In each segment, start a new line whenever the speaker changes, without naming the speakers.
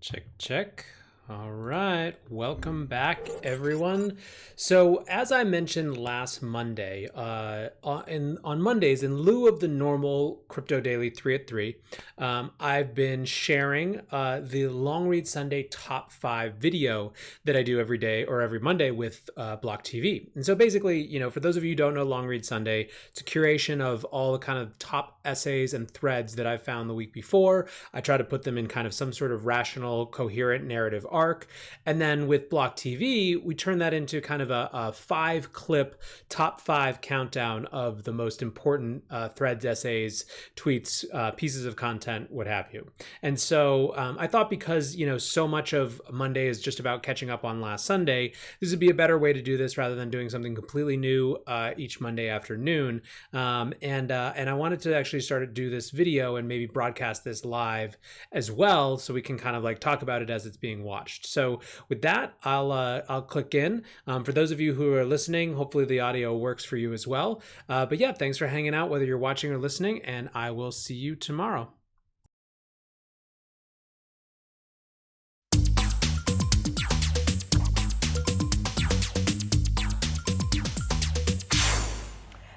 Check, check. All right, welcome back, everyone. So, as I mentioned last Monday, on Mondays, in lieu of the normal Crypto Daily 3 at 3, I've been sharing the Long Read Sunday Top 5 video that I do every day or every Monday with BlockTV. And so basically, for those of you who don't know Long Read Sunday, it's a curation of all the kind of top essays and threads that I've found the week before. I try to put them in kind of some sort of rational, coherent narrative arc. And then with BlockTV, we turn that into kind of a 5-clip top 5 countdown of the most important threads, essays, tweets, pieces of content, what have you. And so I thought because, so much of Monday is just about catching up on last Sunday, this would be a better way to do this rather than doing something completely new each Monday afternoon. And I wanted to actually start to do this video and maybe broadcast this live as well, so we can kind of like talk about it as it's being watched. So with that, I'll click in. For those of you who are listening, hopefully the audio works for you as well. But yeah, thanks for hanging out, whether you're watching or listening, and I will see you tomorrow.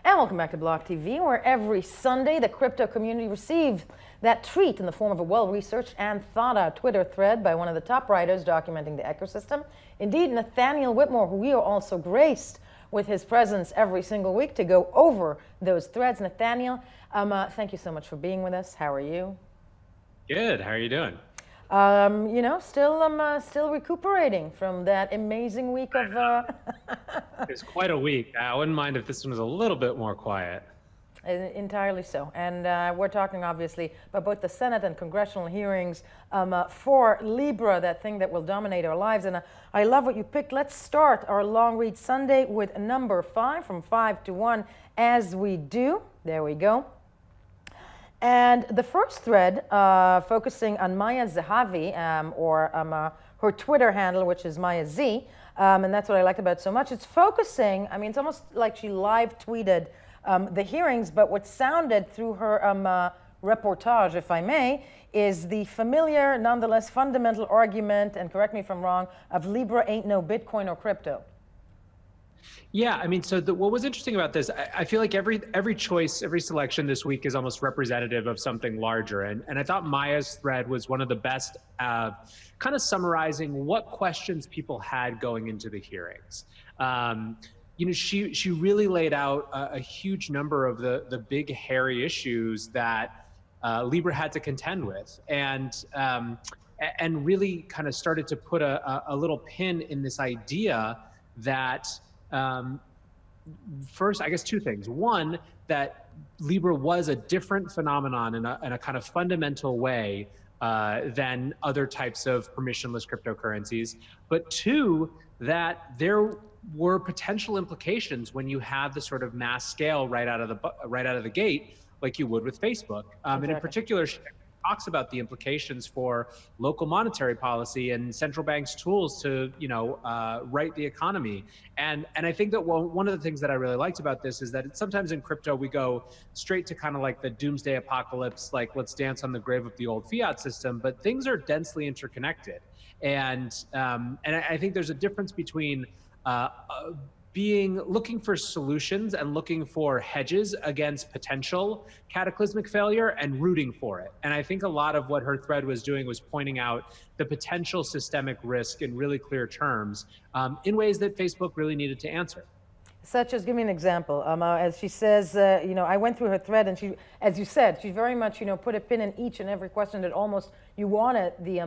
And welcome back to BlockTV, where every Sunday the crypto community receives that treat in the form of a well-researched and thought-out Twitter thread by one of the top writers documenting the ecosystem. Indeed, Nathaniel Whitmore, who we are also graced with his presence every single week to go over those threads. Nathaniel, thank you so much for being with us. How are you?
Good. How are you doing?
Still recuperating from that amazing week of.
It's quite a week. I wouldn't mind if this one was a little bit more quiet.
Entirely so. And we're talking obviously about both the Senate and congressional hearings for Libra, that thing that will dominate our lives. And I love what you picked. Let's start our Long Read Sunday with number 5, from 5 to 1, as we do. There we go. And the first thread, focusing on Maya Zahavi, her Twitter handle, which is Maya Z, and that's what I like about it so much. It's focusing, it's almost like she live tweeted the hearings, but what sounded through her reportage, if I may, is the familiar, nonetheless fundamental argument, and correct me if I'm wrong, of Libra ain't no Bitcoin or crypto.
Yeah, so what was interesting about this, I feel like every choice, every selection this week is almost representative of something larger. And I thought Maya's thread was one of the best, kind of summarizing what questions people had going into the hearings. She really laid out a huge number of the big, hairy issues that Libra had to contend with. And really kind of started to put a little pin in this idea that, first, I guess two things. One, that Libra was a different phenomenon in a kind of fundamental way than other types of permissionless cryptocurrencies. But two, that there were potential implications when you have the sort of mass scale right out of the gate, like you would with Facebook. And in particular, she talks about the implications for local monetary policy and central banks' tools to, right the economy. And I think that one of the things that I really liked about this is that sometimes in crypto we go straight to kind of like the doomsday apocalypse, like let's dance on the grave of the old fiat system, but things are densely interconnected. And I think there's a difference between looking for solutions and looking for hedges against potential cataclysmic failure and rooting for it. And I think a lot of what her thread was doing was pointing out the potential systemic risk in really clear terms, in ways that Facebook really needed to answer.
Such as, give me an example. As she says, I went through her thread, and she, as you said, she very much, put a pin in each and every question that almost you wanted the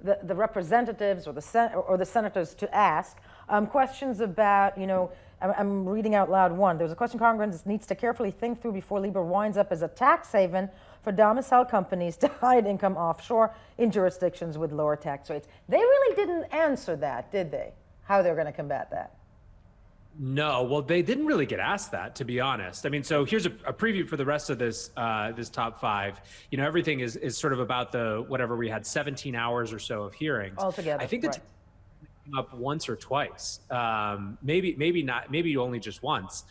the representatives or the senators to ask. Questions about, I'm reading out loud one. There's a question Congress needs to carefully think through before Libra winds up as a tax haven for domicile companies to hide income offshore in jurisdictions with lower tax rates. They really didn't answer that, did they? How they're going to combat that?
No, well, they didn't really get asked that, to be honest. So here's a preview for the rest of this this top 5. Everything is sort of about whatever we had 17 hours or so of hearings.
Altogether,
I think that came up once or twice, maybe not, maybe only just once,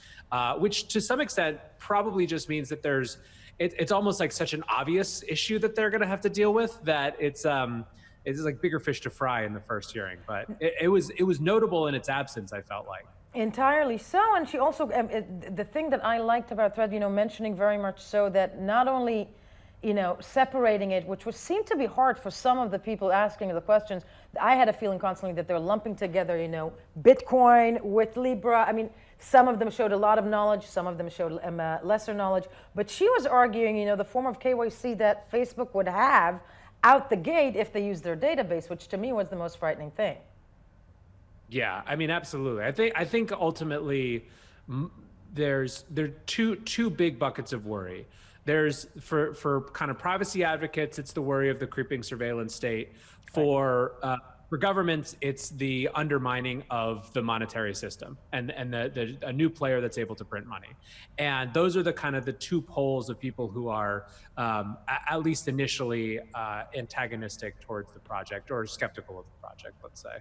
which to some extent probably just means that there's
it's almost like such an obvious issue that they're going to have to deal with that it's like bigger fish to fry in the first hearing. But it was notable in its absence, I felt like.
Entirely so, and she also, the thing that I liked about Thread, mentioning very much so that not only, separating it, which seemed to be hard for some of the people asking the questions. I had a feeling constantly that they're lumping together, Bitcoin with Libra. I mean, some of them showed a lot of knowledge, some of them showed lesser knowledge, but she was arguing, the form of KYC that Facebook would have out the gate if they used their database, which to me was the most frightening thing.
Yeah, I mean, absolutely. I think ultimately there are two big buckets of worry. There's for kind of privacy advocates, it's the worry of the creeping surveillance state. For governments, it's the undermining of the monetary system and a new player that's able to print money. And those are the kind of the two poles of people who are at least initially antagonistic towards the project or skeptical of the project, let's say.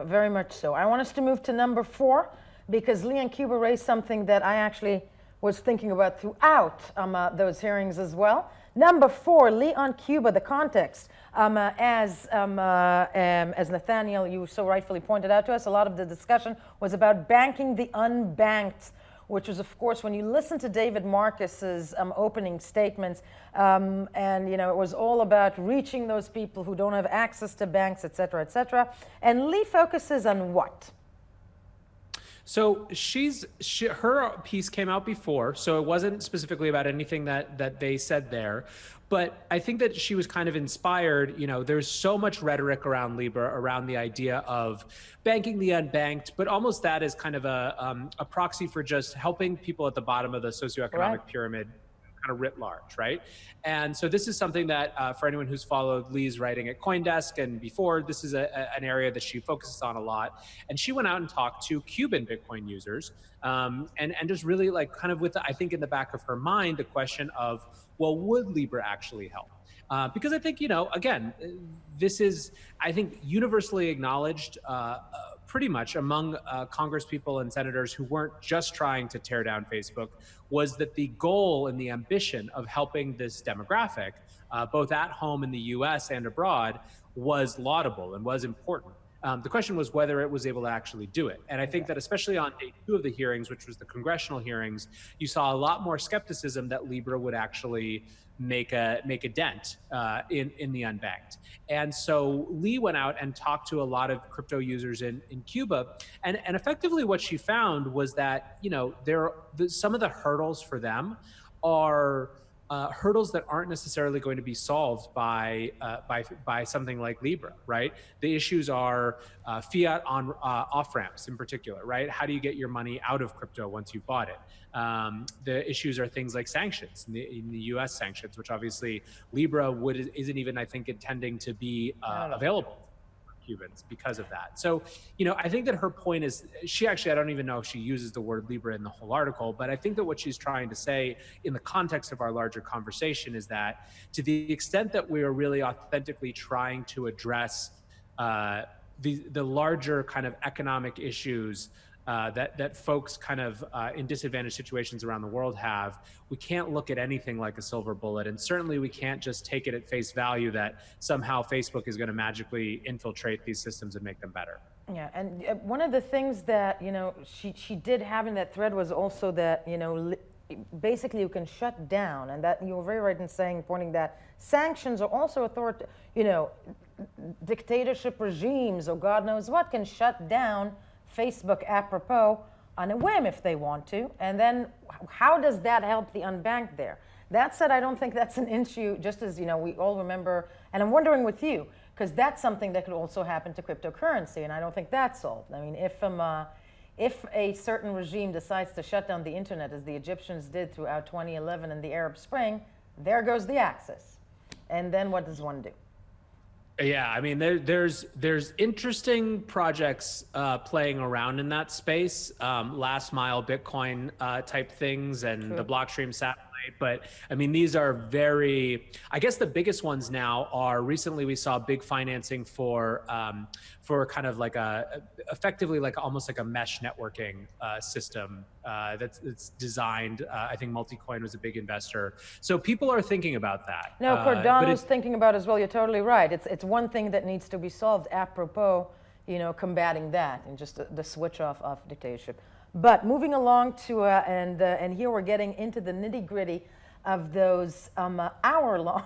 Very much so. I want us to move to number 4 because Lee and Cuba raised something that I actually was thinking about throughout those hearings as well. Number 4, Lee on Cuba, the context. As Nathaniel, you so rightfully pointed out to us, a lot of the discussion was about banking the unbanked, which was, of course, when you listen to David Marcus's opening statements, and it was all about reaching those people who don't have access to banks, et cetera, et cetera. And Lee focuses on what?
So her piece came out before, so it wasn't specifically about anything that they said there. But I think that she was kind of inspired. There's so much rhetoric around Libra, around the idea of banking the unbanked, but almost that is kind of a proxy for just helping people at the bottom of the socioeconomic pyramid kind of writ large, right? And so this is something that for anyone who's followed Lee's writing at CoinDesk and before, this is an area that she focuses on a lot. And she went out and talked to Cuban Bitcoin users and just really like kind of with, I think in the back of her mind, the question of, well, would Libra actually help? Because I think, again, this is, I think, universally acknowledged pretty much among Congress people and senators who weren't just trying to tear down Facebook, was that the goal and the ambition of helping this demographic, both at home in the US and abroad, was laudable and was important. The question was whether it was able to actually do it. And I think that especially on day 2 of the hearings, which was the congressional hearings, you saw a lot more skepticism that Libra would actually make a dent in the unbanked. And so Lee went out and talked to a lot of crypto users in Cuba. And effectively what she found was that, some of the hurdles for them are hurdles that aren't necessarily going to be solved by something like Libra, right? The issues are fiat on off ramps in particular, right? How do you get your money out of crypto once you've bought it? The issues are things like sanctions, in the U.S. sanctions, which obviously Libra isn't even, I think, intending to be available for Cubans because of that. So, I think that her point is, I don't even know if she uses the word Libra in the whole article, but I think that what she's trying to say in the context of our larger conversation is that to the extent that we are really authentically trying to address the larger kind of economic issues that folks kind of in disadvantaged situations around the world have, we can't look at anything like a silver bullet. And certainly we can't just take it at face value that somehow Facebook is going to magically infiltrate these systems and make them better.
Yeah, and one of the things that, she did have in that thread was also that, basically you can shut down, and that you were very right in pointing that sanctions are also dictatorship regimes or God knows what can shut down Facebook apropos on a whim if they want to. And then how does that help the unbanked there? That said, I don't think that's an issue, just as we all remember, and I'm wondering with you, because that's something that could also happen to cryptocurrency, and I don't think that's solved. I mean, if a certain regime decides to shut down the internet, as the Egyptians did throughout 2011 and the Arab Spring, there goes the access. And then what does one do?
Yeah, I mean, there's interesting projects playing around in that space, last mile Bitcoin type things, and the Blockstream satellite tonight, but I mean, these are I guess the biggest ones now are recently we saw big financing for kind of like effectively like almost like a mesh networking system that's designed. I think Multicoin was a big investor. So people are thinking about that.
No, Cardano's thinking about as well. You're totally right. It's one thing that needs to be solved apropos, combating that and just the switch off of dictatorship. But moving along to, and here we're getting into the nitty gritty of those hour-long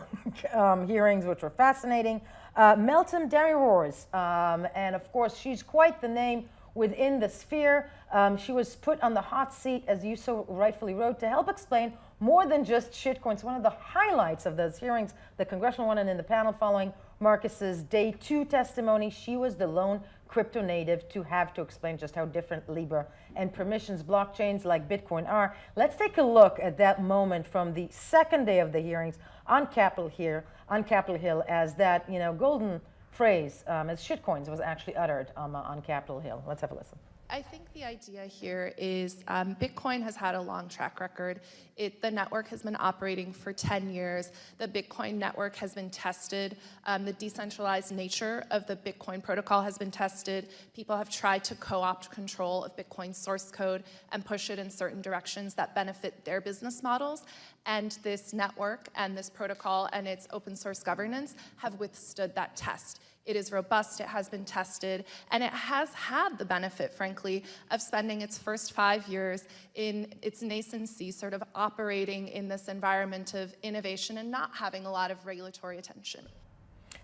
hearings, which were fascinating. Meltem Dairy Wars, and of course, she's quite the name within the sphere. She was put on the hot seat, as you so rightfully wrote, to help explain more than just shitcoins. One of the highlights of those hearings, the congressional one and in the panel following Marcus's day 2 testimony, she was the lone crypto native to have to explain just how different Libra and permissions blockchains like Bitcoin are. Let's take a look at that moment from the second day of the hearings on Capitol Hill, as that golden phrase as shitcoins was actually uttered on Capitol Hill. Let's have a listen.
I think the idea here is Bitcoin has had a long track record. The network has been operating for 10 years. The Bitcoin network has been tested. The decentralized nature of the Bitcoin protocol has been tested. People have tried to co-opt control of Bitcoin source code and push it in certain directions that benefit their business models. And this network and this protocol and its open source governance have withstood that test. It is robust, it has been tested, and it has had the benefit, frankly, of spending its first 5 years in its nascency, sort of operating in this environment of innovation and not having a lot of regulatory attention.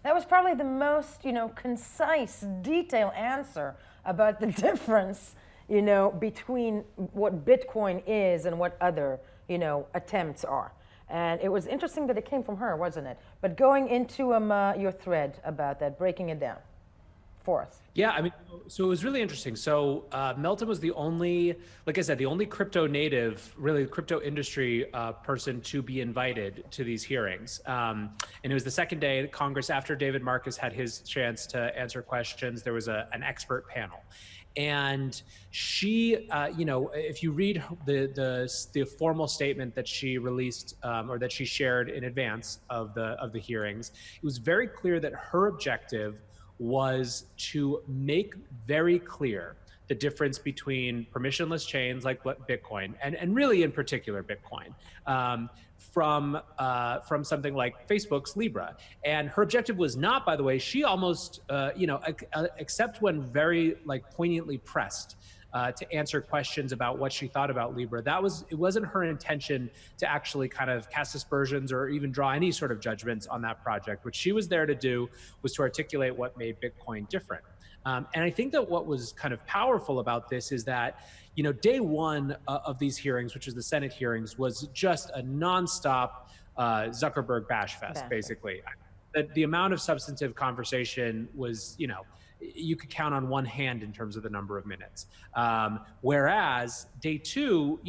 That was probably the most, concise, detailed answer about the difference, between what Bitcoin is and what other, attempts are. And it was interesting that it came from her, wasn't it? But going into your thread about that, breaking it down for us.
Yeah, I mean, so it was really interesting. So Meltem was the only, like I said, the only crypto native, really crypto industry person to be invited to these hearings. And it was the second day of Congress after David Marcus had his chance to answer questions. There was an expert panel. And she, if you read the formal statement that she released or that she shared in advance of the hearings, it was very clear that her objective was to make very clear the difference between permissionless chains like Bitcoin and really in particular Bitcoin from something like Facebook's Libra. And her objective was not, by the way, she almost, except when very poignantly pressed to answer questions about what she thought about Libra, it wasn't her intention to actually kind of cast aspersions or even draw any sort of judgments on that project. What she was there to do was to articulate what made Bitcoin different. And I think that what was kind of powerful about this is that, day one of these hearings, which is the Senate hearings, was just a nonstop Zuckerberg bash fest, basically. The amount of substantive conversation was, you could count on one hand in terms of the number of minutes. Whereas day 2,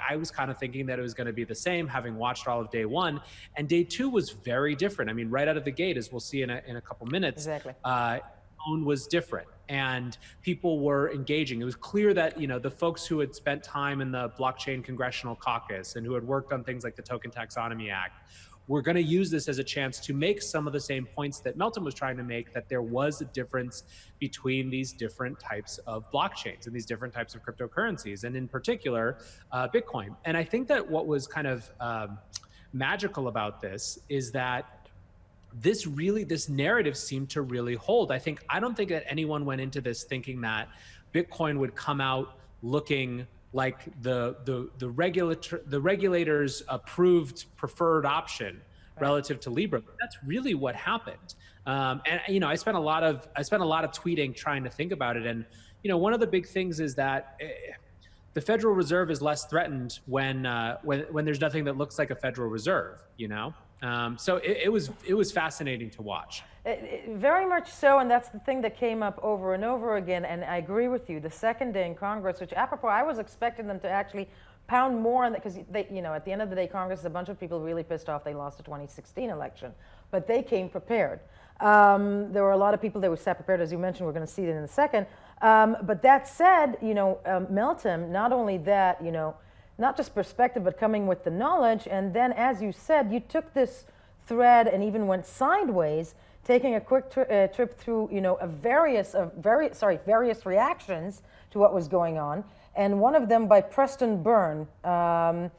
I was kind of thinking that it was going to be the same, having watched all of day 1, and day 2 was very different. I mean, right out of the gate, as we'll see in a couple minutes,
exactly.
Tone was different and people were engaging. It was clear that, the folks who had spent time in the blockchain congressional caucus and who had worked on things like the Token Taxonomy Act were going to use this as a chance to make some of the same points that Meltem was trying to make, that there was a difference between these different types of blockchains and these different types of cryptocurrencies, and in particular, Bitcoin. And I think that what was kind of magical about this is that this narrative seemed to really hold. I don't think that anyone went into this thinking that Bitcoin would come out looking like the regulators approved preferred option relative to Libra. That's really what happened. And I spent a lot of tweeting trying to think about it. And one of the big things is that the Federal Reserve is less threatened when there's nothing that looks like a Federal Reserve. So it was fascinating to watch.
Very much so, and that's the thing that came up over and over again, and I agree with you. The second day in Congress, which apropos, I was expecting them to actually pound more on that, because at the end of the day, Congress is a bunch of people really pissed off they lost the 2016 election, but they came prepared. There were a lot of people that were set prepared, as you mentioned. We're going to see that in a second. But that said, Meltem, not only that, not just perspective, but coming with the knowledge. And then, as you said, you took this thread and even went sideways, taking a quick trip through, various reactions to what was going on. And one of them by Preston Byrne, there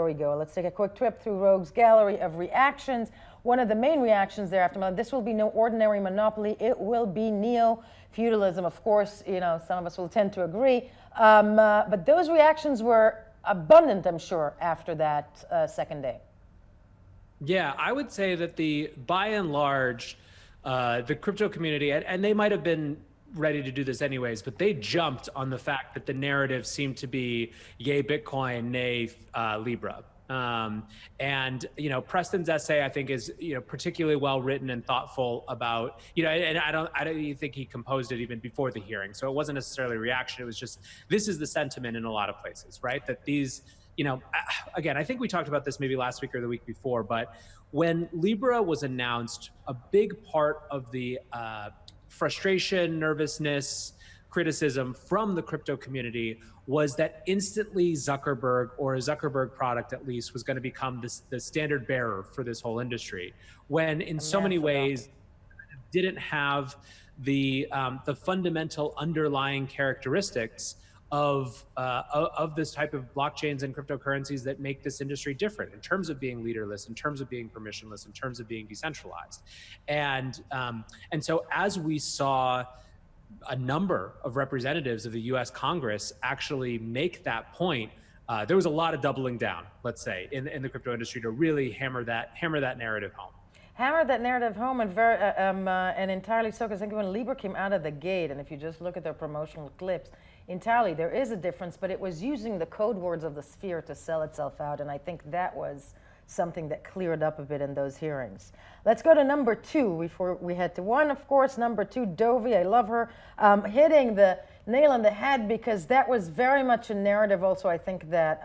we go. Let's take a quick trip through Rogue's gallery of reactions. One of the main reactions there after, this will be no ordinary monopoly. It will be neo-feudalism. Of course, some of us will tend to agree. But those reactions were abundant, I'm sure, after that second day.
Yeah, I would say that by and large, the crypto community, and they might have been ready to do this anyways, but they jumped on the fact that the narrative seemed to be yay Bitcoin, nay Libra. And Preston's essay, I think, is particularly well written and thoughtful about and I don't even think he composed it even before the hearing, so it wasn't necessarily a reaction. It was just, this is the sentiment in a lot of places, right? That these, again, I think we talked about this maybe last week or the week before, but when Libra was announced, a big part of the frustration, nervousness, criticism from the crypto community was that instantly Zuckerberg, or a Zuckerberg product at least, was going to become the standard bearer for this whole industry, when in so many ways didn't have the fundamental underlying characteristics of this type of blockchains and cryptocurrencies that make this industry different in terms of being leaderless, in terms of being permissionless, in terms of being decentralized. And so as we saw a number of representatives of the US Congress actually make that point, there was a lot of doubling down, let's say, in the crypto industry to really hammer that narrative home.
Hammered that narrative home, and entirely so, because I think when Libra came out of the gate, and if you just look at their promotional clips, entirely there is a difference, but it was using the code words of the sphere to sell itself out, and I think that was something that cleared up a bit in those hearings. Let's go to number 2 before we head to 1, of course. Number 2, Dovey, I love her, hitting the nail on the head, because that was very much a narrative also, I think, that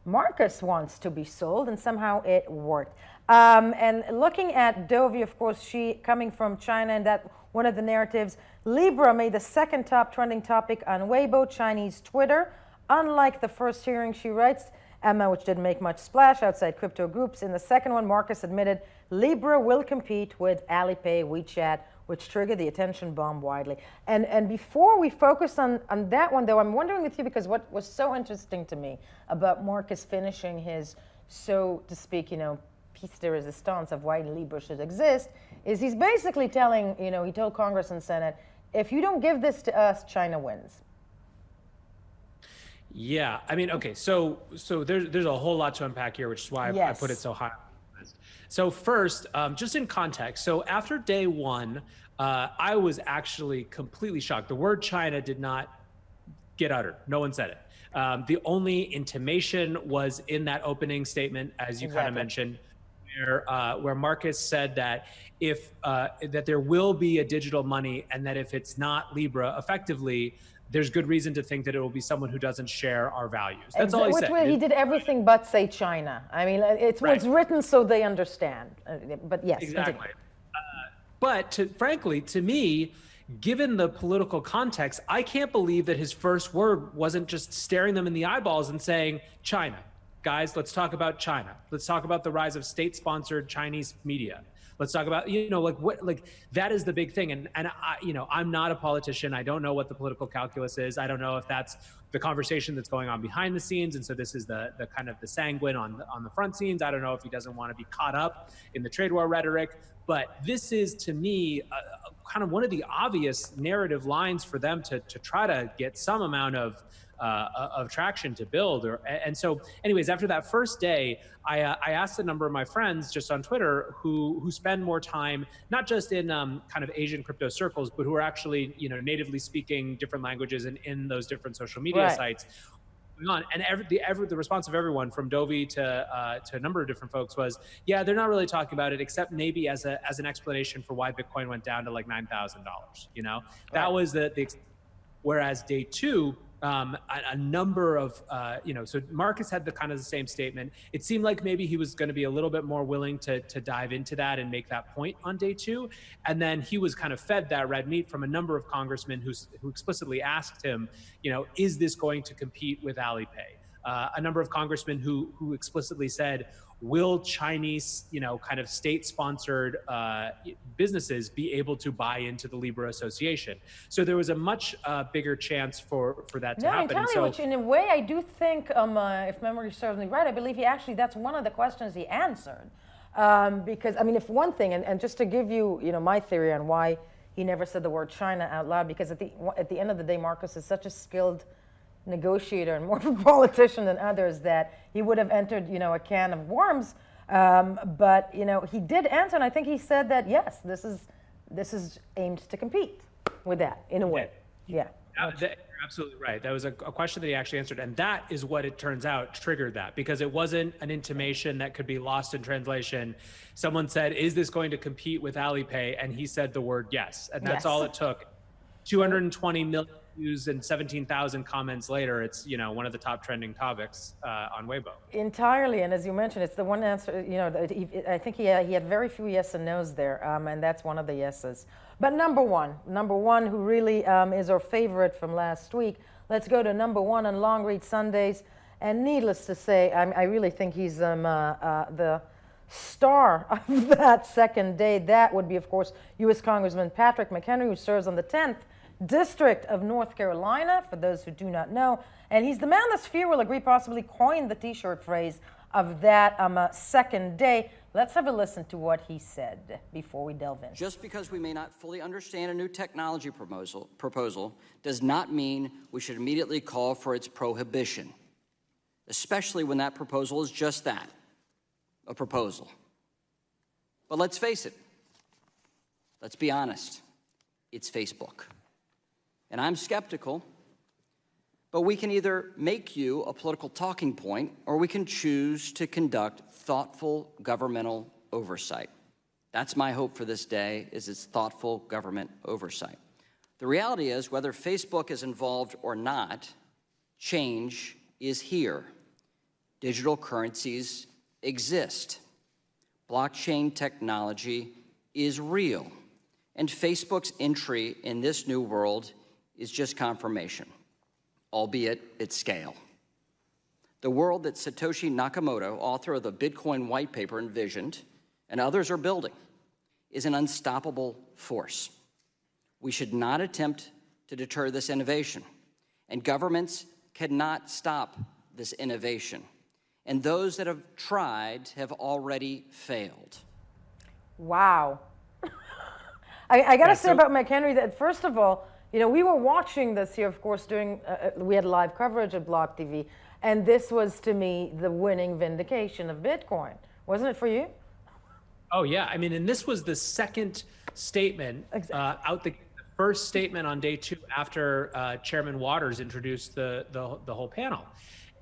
Marcus wants to be sold, and somehow it worked. And looking at Dovey, of course, she coming from China, and that one of the narratives, Libra made the second top trending topic on Weibo, Chinese Twitter. Unlike the first hearing, she writes, which didn't make much splash outside crypto groups. In the second one, Marcus admitted Libra will compete with Alipay, WeChat, which triggered the attention bomb widely. And before we focus on that one, though, I'm wondering with you, because what was so interesting to me about Marcus finishing his, so to speak, piece de resistance of why Libra should exist, is he's basically telling, he told Congress and Senate, if you don't give this to us, China wins.
Yeah, I mean, okay, so there's a whole lot to unpack here, which is why I put it so high on the list. So first, just in context, so after day 1, I was actually completely shocked. The word China did not get uttered. No one said it. The only intimation was in that opening statement, as you kind of mentioned, where Marcus said that that there will be a digital money, and that if it's not Libra, effectively, there's good reason to think that it will be someone who doesn't share our values. That's all he said.
He did everything but say China. I mean, it's what's written so they understand. But yes,
exactly. But frankly, to me, given the political context, I can't believe that his first word wasn't just staring them in the eyeballs and saying, China. Guys, let's talk about China. Let's talk about the rise of state-sponsored Chinese media. Let's talk about, that is the big thing. And I'm not a politician. I don't know what the political calculus is. I don't know if that's the conversation that's going on behind the scenes. And so this is the kind of the sanguine on the front scenes. I don't know if he doesn't want to be caught up in the trade war rhetoric. But this is, to me, kind of one of the obvious narrative lines for them to try to get some amount of traction to build. And so anyways, after that first day, I asked a number of my friends just on Twitter who spend more time, not just in kind of Asian crypto circles, but who are actually, natively speaking different languages in those different social media sites. And the response of everyone from Dovey to a number of different folks was, yeah, they're not really talking about it, except maybe as an explanation for why Bitcoin went down to like $9,000. That was the whereas day 2, a number of, so Marcus had the same statement. It seemed like maybe he was going to be a little bit more willing to dive into that and make that point on day 2. And then he was kind of fed that red meat from a number of congressmen who explicitly asked him, is this going to compete with Alipay? a number of congressmen who explicitly said, will Chinese, kind of state-sponsored businesses be able to buy into the Libra Association? So there was a much bigger chance for that to happen.
Entirely, which in a way I do think, if memory serves me right, I believe that's one of the questions he answered. Because, I mean, if one thing, and just to give you, my theory on why he never said the word China out loud, because at the end of the day, Marcus is such a skilled negotiator and more of a politician than others that he would have entered, a can of worms. But he did answer, and I think he said that yes, this is aimed to compete with that in a way. Yeah.
You're absolutely right. That was a question that he actually answered, and that is what it turns out triggered that, because it wasn't an intimation that could be lost in translation. Someone said, "Is this going to compete with Alipay?" And he said the word yes, and that's all it took. 220 million views and 17,000 comments later, it's one of the top trending topics on Weibo. Entirely,
and as you mentioned, it's the one answer. I think he had very few yes and nos there, and that's one of the yeses. But number one, who really is our favorite from last week. Let's go to number one on Long Read Sundays, and needless to say, I really think he's the star of that second day. That would be, of course, U.S. Congressman Patrick McHenry, who serves on the 10th District of North Carolina, for those who do not know. And he's the man this few will agree possibly coined the T-shirt phrase of that second day. Let's have a listen to what he said before we delve in.
Just because we may not fully understand a new technology proposal does not mean we should immediately call for its prohibition, especially when that proposal is just that, a proposal. But let's face it. Let's be honest. It's Facebook. And I'm skeptical, but we can either make you a political talking point, or we can choose to conduct thoughtful governmental oversight. That's my hope for this day, is its thoughtful government oversight. The reality is, whether Facebook is involved or not, change is here. Digital currencies exist. Blockchain technology is real. And Facebook's entry in this new world is just confirmation, albeit at scale. The world that Satoshi Nakamoto, author of the Bitcoin white paper, envisioned, and others are building, is an unstoppable force. We should not attempt to deter this innovation, and governments cannot stop this innovation. And those that have tried have already failed.
Wow. I got to say about McHenry that, first of all, we were watching this here, of course, we had live coverage at BlockTV, and this was, to me, the winning vindication of Bitcoin. Wasn't it for you?
Oh, yeah. I mean, and this was the second statement out the first statement on day two after Chairman Waters introduced the whole panel.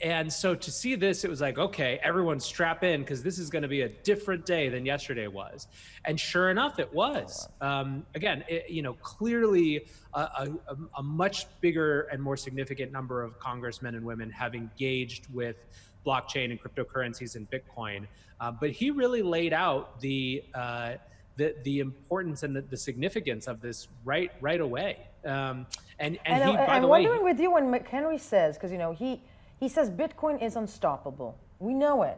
And so to see this, it was like, okay, everyone strap in, because this is going to be a different day than yesterday was. And sure enough, it was. Again, clearly a much bigger and more significant number of congressmen and women have engaged with blockchain and cryptocurrencies and Bitcoin. But he really laid out the importance and the significance of this right away. And
I'm wondering with you when McHenry says, because he says Bitcoin is unstoppable. We know it.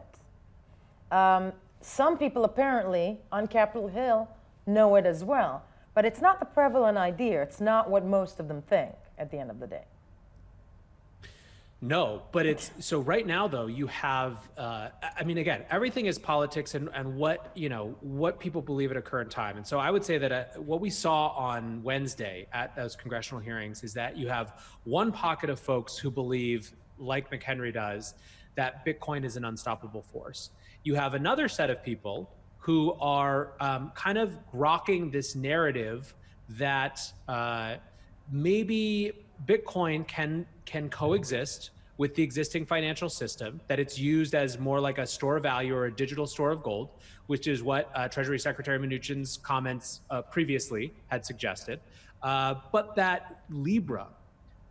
Some people apparently on Capitol Hill know it as well. But it's not the prevalent idea. It's not what most of them think at the end of the day.
No, but it's so right now though you have again, everything is politics and what people believe at a current time. And so I would say that what we saw on Wednesday at those congressional hearings is that you have one pocket of folks who believe, like McHenry does, that Bitcoin is an unstoppable force. You have another set of people who are kind of rocking this narrative that maybe Bitcoin can coexist with the existing financial system, that it's used as more like a store of value or a digital store of gold, which is what Treasury Secretary Mnuchin's comments previously had suggested, but that Libra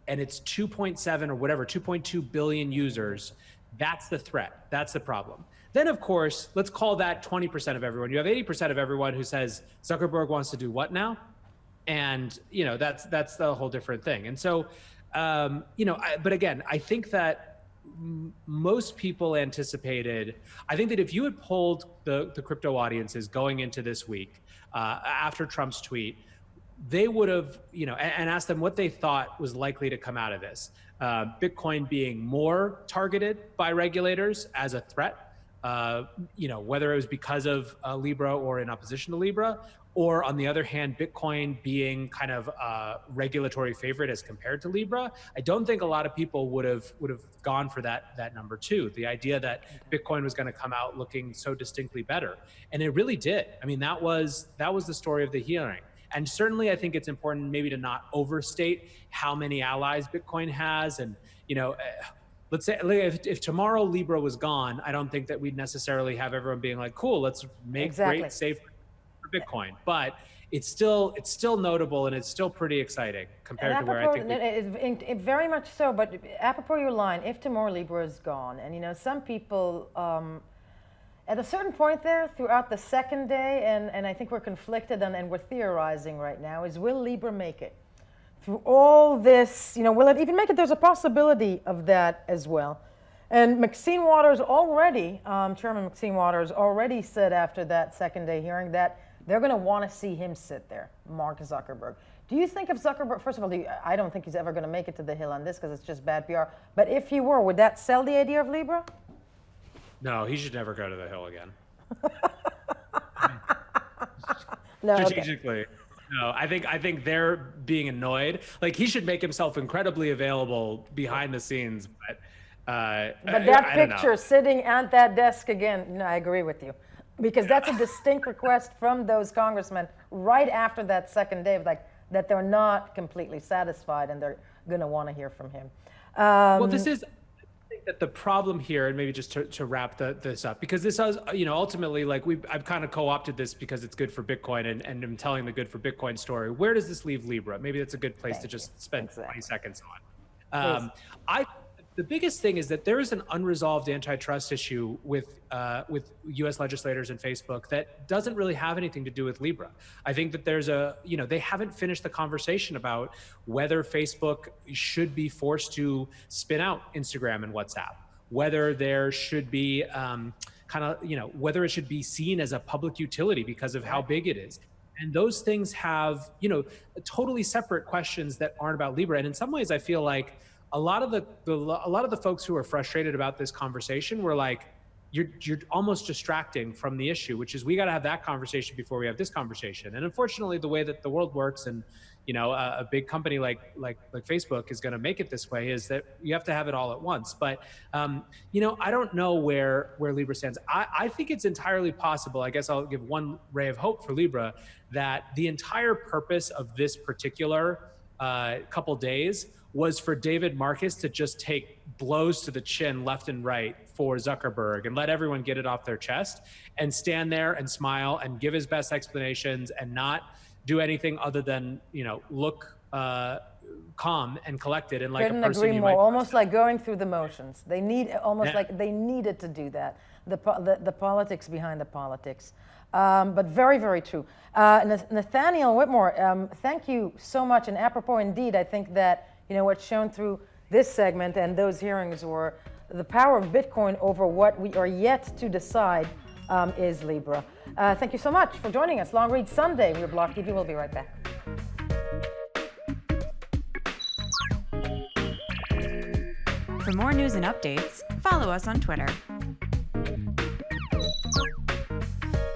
and its 2.7 or whatever, 2.2 billion users, that's the threat, that's the problem. Then of course, let's call that 20% of everyone. You have 80% of everyone who says Zuckerberg wants to do what now? And that's the whole different thing. And so, but again, I think that most people anticipated. I think that if you had polled the crypto audiences going into this week after Trump's tweet, they would have, and asked them what they thought was likely to come out of this. Bitcoin being more targeted by regulators as a threat, whether it was because of Libra or in opposition to Libra, or on the other hand, Bitcoin being kind of a regulatory favorite as compared to Libra. I don't think a lot of people would have gone for that number two, the idea that Bitcoin was going to come out looking so distinctly better. And it really did. I mean, that was the story of the hearing. And certainly I think it's important maybe to not overstate how many allies Bitcoin has. And, let's say if tomorrow Libra was gone, I don't think that we'd necessarily have everyone being like, cool, let's make great safe Bitcoin, but it's still notable and it's still pretty exciting compared to where I think
it very much so. But apropos your line, if tomorrow Libra is gone, and some people at a certain point there throughout the second day, and I think we're conflicted and we're theorizing right now, is will Libra make it through all this? Will it even make it? There's a possibility of that as well. And Maxine Waters already, Chairman Maxine Waters already said after that second day hearing that they're going to want to see him sit there, Mark Zuckerberg. Do you think of Zuckerberg, first of all, I don't think he's ever going to make it to the Hill on this because it's just bad PR, but if he were, would that sell the idea of Libra?
No, he should never go to the Hill again.
No,
strategically. Okay. No, I think they're being annoyed. Like, he should make himself incredibly available behind the scenes, but
that picture sitting at that desk again, no, I agree with you. Because that's a distinct request from those congressmen right after that second day, that they're not completely satisfied and they're going to want to hear from him.
Well, I think that the problem here, and maybe just to wrap this up, because this is, ultimately, I've kind of co-opted this because it's good for Bitcoin and I'm telling the good for Bitcoin story. Where does this leave Libra? Maybe that's a good place to just spend 20 seconds on. The biggest thing is that there is an unresolved antitrust issue with U.S. legislators and Facebook that doesn't really have anything to do with Libra. I think that there's they haven't finished the conversation about whether Facebook should be forced to spin out Instagram and WhatsApp, whether there should be whether it should be seen as a public utility because of how big it is. And those things have, totally separate questions that aren't about Libra. And in some ways, I feel like a lot of the folks who are frustrated about this conversation were like, you're almost distracting from the issue, which is we got to have that conversation before we have this conversation. And unfortunately, the way that the world works, and a big company like Facebook is going to make it this way, is that you have to have it all at once. But I don't know where Libra stands. I think it's entirely possible. I guess I'll give one ray of hope for Libra, that the entire purpose of this particular couple days was for David Marcus to just take blows to the chin left and right for Zuckerberg and let everyone get it off their chest and stand there and smile and give his best explanations and not do anything other than, look calm and collected and like
Couldn't
a person
agree
you
more.
might
Almost like going through the motions. They need like they needed to do that. The politics behind the politics. But very, very true. Nathaniel Whitmore, thank you so much. And apropos indeed, I think that what's shown through this segment and those hearings were the power of Bitcoin over what we are yet to decide is Libra. Thank you so much for joining us. Long Read Sunday. We're BlockTV. We'll be right back.
For more news and updates, follow us on Twitter.